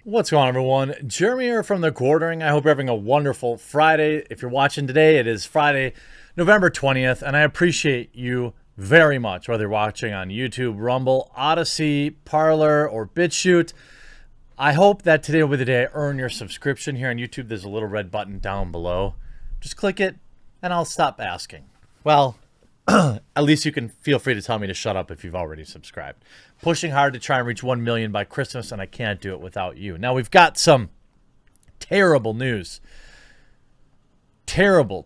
What's going on, everyone? Jeremy here from The Quartering. I hope you're having a wonderful Friday. If you're watching today, it is Friday, November 20th, and I appreciate you very much, whether you're watching on YouTube, Rumble, Odyssey, Parler, or BitChute. I hope that today will be the day I earn your subscription here on YouTube. There's a little red button down below. Just click it, and I'll stop asking. Well, at least you can feel free to tell me to shut up if you've already subscribed. Pushing hard to try and reach 1 million by Christmas, and I can't do it without you. Now, we've got some terrible news. Terrible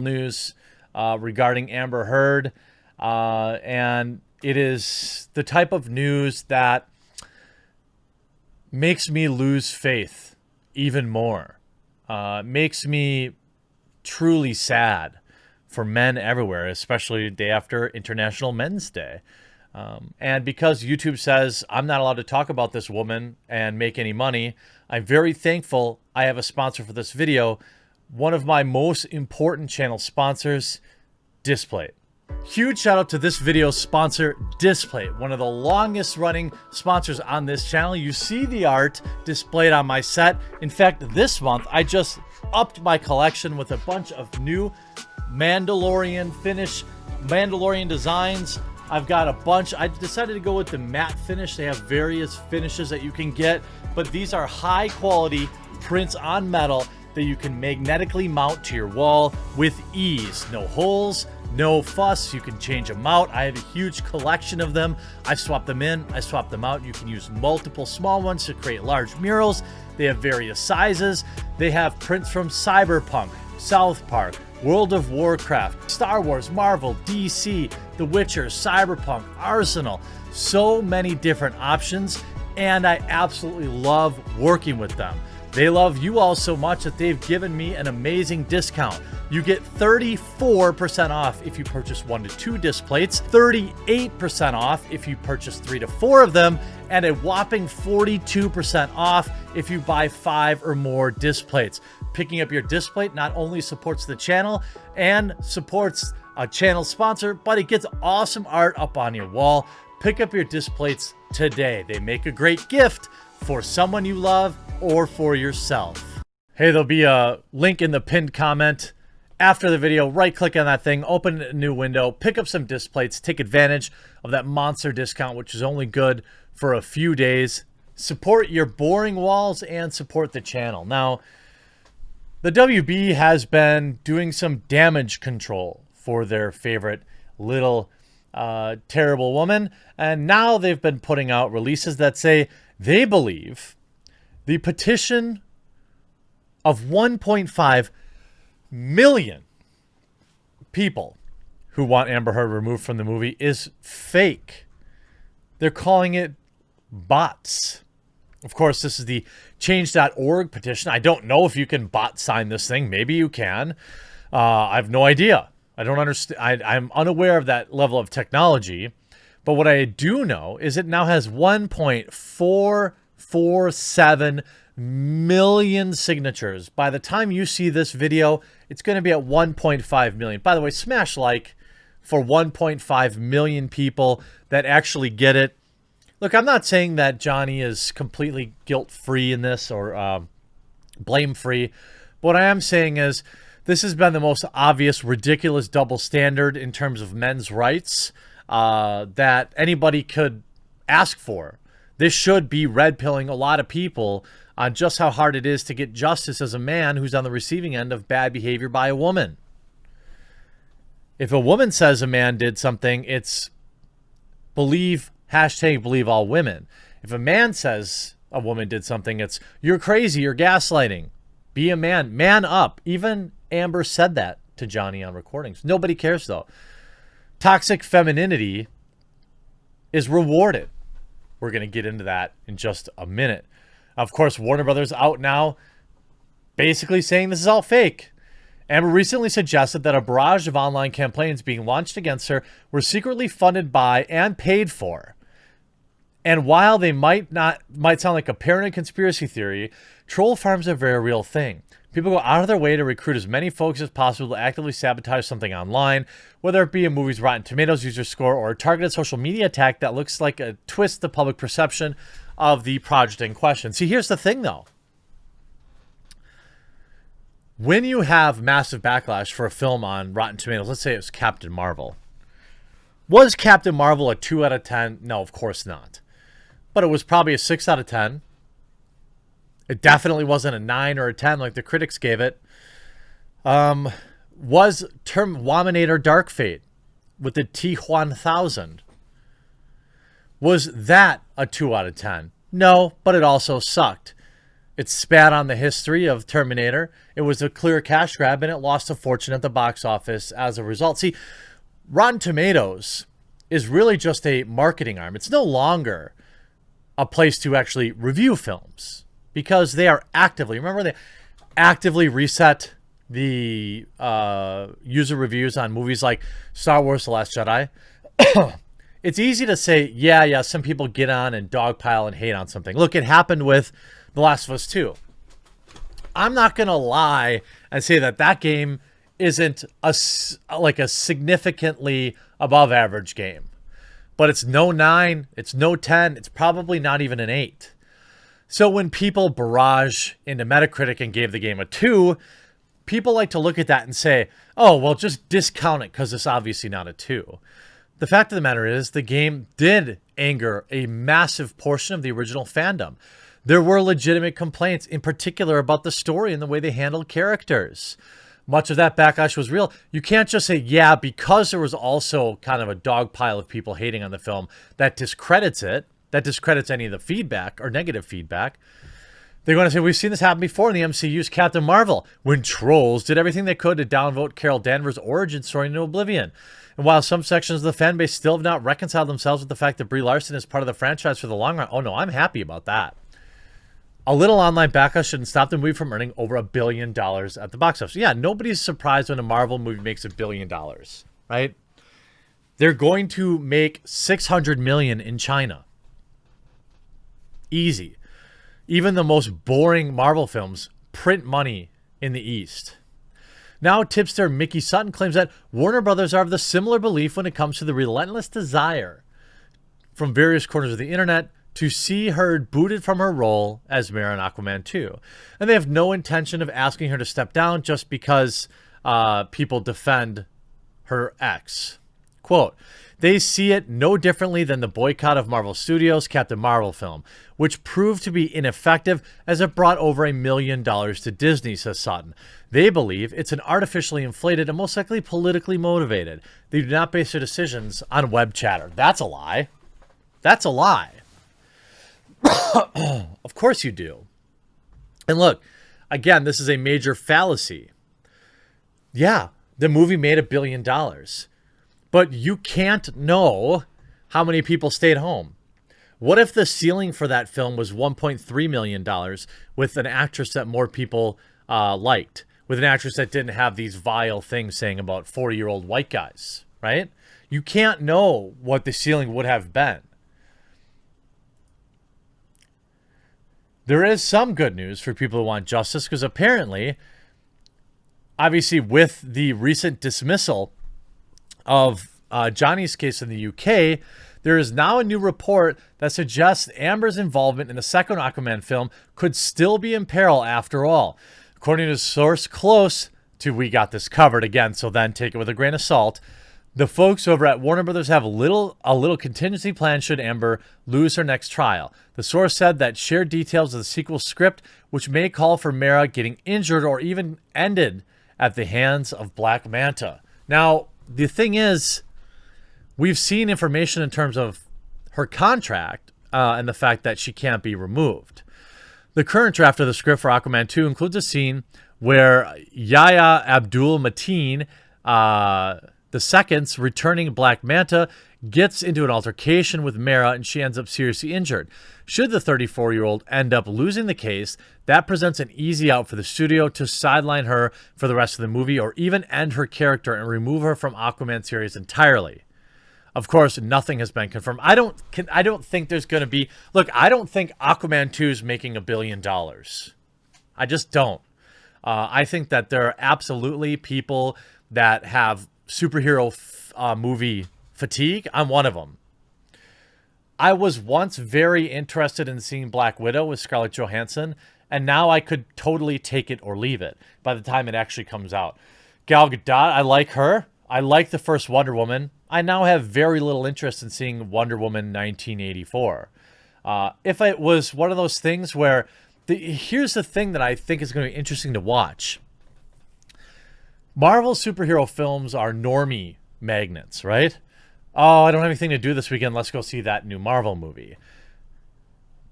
news regarding Amber Heard. And it is the type of news that makes me lose faith even more. Makes me truly sad for men everywhere, especially the day after International Men's Day. And because YouTube says I'm not allowed to talk about this woman and make any money, I'm very thankful I have a sponsor for this video. One of my most important channel sponsors, Displate. Huge shout out to this video's sponsor, Displate, one of the longest running sponsors on this channel. You see the art displayed on my set. In fact, this month, I just upped my collection with a bunch of new Mandalorian designs. I've got a bunch. I decided to go with the matte finish. They have various finishes that you can get, but these are high quality prints on metal that you can magnetically mount to your wall with ease. No holes, no fuss. You can change them out. I have a huge collection of them. I swap them in, I swap them out. You can use multiple small ones to create large murals. They have various sizes. They have prints from Cyberpunk, South Park, World of Warcraft, Star Wars, Marvel, DC, The Witcher, Cyberpunk, Arsenal. So many different options, and I absolutely love working with them. They love you all so much that they've given me an amazing discount. You get 34% off if you purchase 1 to 2 disc plates, 38% off if you purchase 3 to 4 of them, and a whopping 42% off if you buy 5 or more disc plates. Picking up your disc plate not only supports the channel and supports a channel sponsor, but it gets awesome art up on your wall. Pick up your disc plates today. They make a great gift for someone you love or for yourself. Hey, there'll be a link in the pinned comment after the video. Right click on that thing, open a new window, pick up some disc plates, take advantage of that monster discount, which is only good for a few days. Support your boring walls and support the channel. Now, the WB has been doing some damage control for their favorite little terrible woman, and now they've been putting out releases that say they believe the petition of 1.5 million people who want Amber Heard removed from the movie is fake. They're calling it bots. Of course, this is the change.org petition. I don't know if you can bot sign this thing. Maybe you can. I have no idea. I don't understand. I'm unaware of that level of technology. But what I do know is it now has 1.447 million signatures. By the time you see this video, it's going to be at 1.5 million. By the way, smash like for 1.5 million people that actually get it. Look, I'm not saying that Johnny is completely guilt-free in this or blame-free. But what I am saying is this has been the most obvious, ridiculous double standard in terms of men's rights that anybody could ask for. This should be red-pilling a lot of people on just how hard it is to get justice as a man who's on the receiving end of bad behavior by a woman. If a woman says a man did something, it's believe all women. If a man says a woman did something, it's you're crazy, you're gaslighting. Be a man. Man up. Even Amber said that to Johnny on recordings. Nobody cares, though. Toxic femininity is rewarded. We're going to get into that in just a minute. Of course, Warner Brothers out now basically saying this is all fake. Amber recently suggested that a barrage of online campaigns being launched against her were secretly funded by and paid for. And while they might sound like a paranoid conspiracy theory, troll farms are a very real thing. People go out of their way to recruit as many folks as possible to actively sabotage something online, whether it be a movie's Rotten Tomatoes user score or a targeted social media attack that looks like a twist to public perception of the project in question. See, here's the thing, though. When you have massive backlash for a film on Rotten Tomatoes, let's say it was Captain Marvel. Was Captain Marvel a 2 out of 10? No, of course not. But it was probably a 6 out of 10. It definitely wasn't a 9 or a 10 like the critics gave it. Was Terminator Dark Fate with the T-1000, was that a 2 out of 10? No, but it also sucked. It spat on the history of Terminator. It was a clear cash grab, and it lost a fortune at the box office as a result. See, Rotten Tomatoes is really just a marketing arm. It's no longer a place to actually review films because they are actively, remember, they actively reset the user reviews on movies like Star Wars: The Last Jedi. It's easy to say, yeah, some people get on and dogpile and hate on something. Look, it happened with The Last of Us 2. I'm not going to lie and say that game isn't a significantly above average game. But it's no 9, it's no 10, it's probably not even an 8. So when people barrage into Metacritic and gave the game a 2, people like to look at that and say, oh, well, just discount it because it's obviously not a 2. The fact of the matter is the game did anger a massive portion of the original fandom. There were legitimate complaints, in particular about the story and the way they handled characters. Much of that backlash was real. You can't just say, yeah, because there was also kind of a dog pile of people hating on the film that discredits it, that discredits any of the feedback or negative feedback. They're going to say, we've seen this happen before in the MCU's Captain Marvel, when trolls did everything they could to downvote Carol Danvers' origin story into oblivion. And while some sections of the fan base still have not reconciled themselves with the fact that Brie Larson is part of the franchise for the long run, oh no, I'm happy about that. A little online backlash shouldn't stop the movie from earning over $1 billion at the box office. Yeah, nobody's surprised when a Marvel movie makes $1 billion, right? They're going to make $600 million in China. Easy. Even the most boring Marvel films print money in the East. Now, tipster Mickey Sutton claims that Warner Brothers are of the similar belief when it comes to the relentless desire from various corners of the internet to see her booted from her role as Mera in Aquaman 2. And they have no intention of asking her to step down just because people defend her ex. Quote, they see it no differently than the boycott of Marvel Studios' Captain Marvel film, which proved to be ineffective as it brought over $1 million to Disney, says Sutton. They believe it's an artificially inflated and most likely politically motivated. They do not base their decisions on web chatter. That's a lie. That's a lie. Of course you do. And look, again, this is a major fallacy. Yeah, the movie made $1 billion. But you can't know how many people stayed home. What if the ceiling for that film was $1.3 million with an actress that more people liked? With an actress that didn't have these vile things saying about 40-year-old white guys, right? You can't know what the ceiling would have been. There is some good news for people who want justice because apparently, obviously with the recent dismissal of Johnny's case in the UK, there is now a new report that suggests Amber's involvement in the second Aquaman film could still be in peril after all. According to a source close to We Got This Covered, again, so then take it with a grain of salt, the folks over at Warner Brothers have a little contingency plan should Amber lose her next trial. The source said that shared details of the sequel script, which may call for Mera getting injured or even ended at the hands of Black Manta. Now, the thing is, we've seen information in terms of her contract and the fact that she can't be removed. The current draft of the script for Aquaman 2 includes a scene where Yahya Abdul-Mateen, the second's returning Black Manta, gets into an altercation with Mera and she ends up seriously injured. Should the 34-year-old end up losing the case, that presents an easy out for the studio to sideline her for the rest of the movie or even end her character and remove her from Aquaman series entirely. Of course, nothing has been confirmed. I don't think there's going to be... Look, I don't think Aquaman 2 is making $1 billion. I just don't. I think that there are absolutely people that have superhero movie fatigue. I'm one of them. I was once very interested in seeing Black Widow with Scarlett Johansson, and now I could totally take it or leave it by the time it actually comes out. Gal Gadot, I like her. I like the first Wonder Woman. I now have very little interest in seeing Wonder Woman 1984. If it was one of those things where, here's the thing that I think is going to be interesting to watch. Marvel superhero films are normie magnets, right? Oh, I don't have anything to do this weekend. Let's go see that new Marvel movie.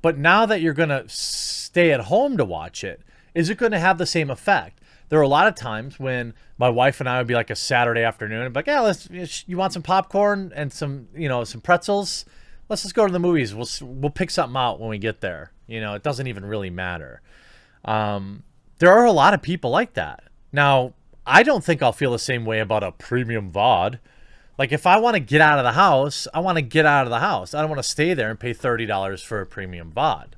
But now that you're going to stay at home to watch it, is it going to have the same effect? There are a lot of times when my wife and I would be like a Saturday afternoon and be like, yeah, you want some popcorn and some pretzels? Let's just go to the movies. We'll pick something out when we get there. It doesn't even really matter. There are a lot of people like that. Now, I don't think I'll feel the same way about a premium VOD. Like, if I want to get out of the house, I want to get out of the house. I don't want to stay there and pay $30 for a premium VOD.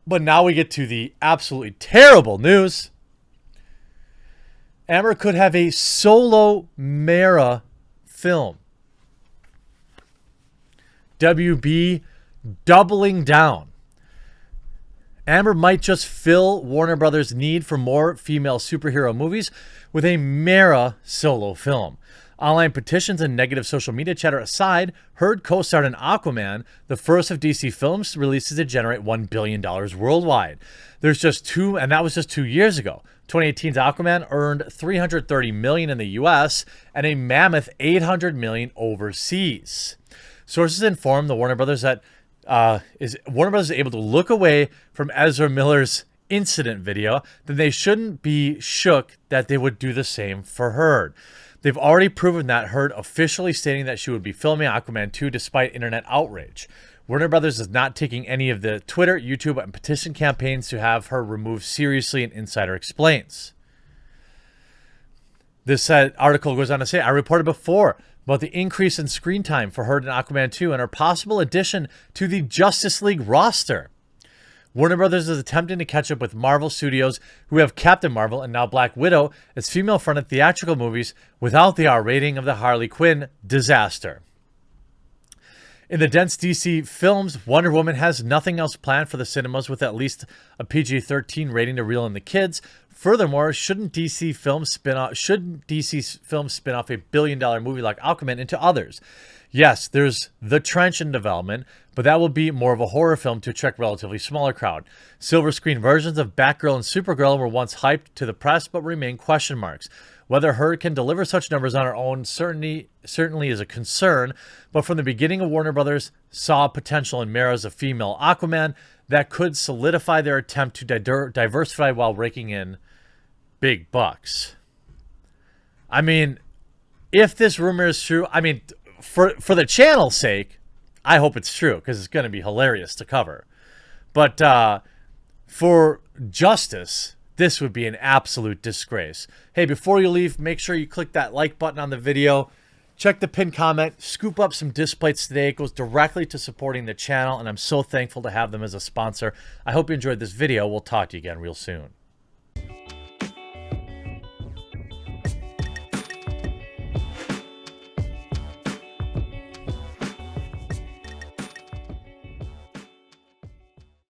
But now we get to the absolutely terrible news. Amber could have a solo Mera film. WB doubling down. Amber might just fill Warner Brothers' need for more female superhero movies with a Mera solo film. Online petitions and negative social media chatter aside, Heard co-starred in Aquaman, the first of DC Films' releases to generate $1 billion worldwide. And that was just 2 years ago. 2018's Aquaman earned $330 million in the US and a mammoth $800 million overseas. Sources inform the Warner Brothers that Warner Brothers is able to look away from Ezra Miller's incident video, then they shouldn't be shook that they would do the same for Heard. They've already proven that, Heard officially stating that she would be filming Aquaman 2 despite internet outrage. Warner Brothers is not taking any of the Twitter, YouTube, and petition campaigns to have her removed seriously, an insider explains. This article goes on to say, I reported before about the increase in screen time for Heard in Aquaman 2 and her possible addition to the Justice League roster. Warner Brothers is attempting to catch up with Marvel Studios, who have Captain Marvel and now Black Widow as female-fronted theatrical movies without the R rating of the Harley Quinn disaster. In the dense DC films, Wonder Woman has nothing else planned for the cinemas with at least a PG-13 rating to reel in the kids. Furthermore, shouldn't DC Films spin off a billion-dollar movie like Aquaman into others? Yes, there's The Trench in development, but that will be more of a horror film to attract a relatively smaller crowd. Silver screen versions of Batgirl and Supergirl were once hyped to the press, but remain question marks. Whether Heard can deliver such numbers on her own certainly is a concern, but from the beginning of Warner Brothers saw potential in Mera as a female Aquaman that could solidify their attempt to diversify while raking in big bucks. I mean, if this rumor is true, I mean, for the channel's sake, I hope it's true because it's going to be hilarious to cover. But for justice, this would be an absolute disgrace. Hey, before you leave, make sure you click that like button on the video. Check the pinned comment. Scoop up some disc plates today. It goes directly to supporting the channel, and I'm so thankful to have them as a sponsor. I hope you enjoyed this video. We'll talk to you again real soon.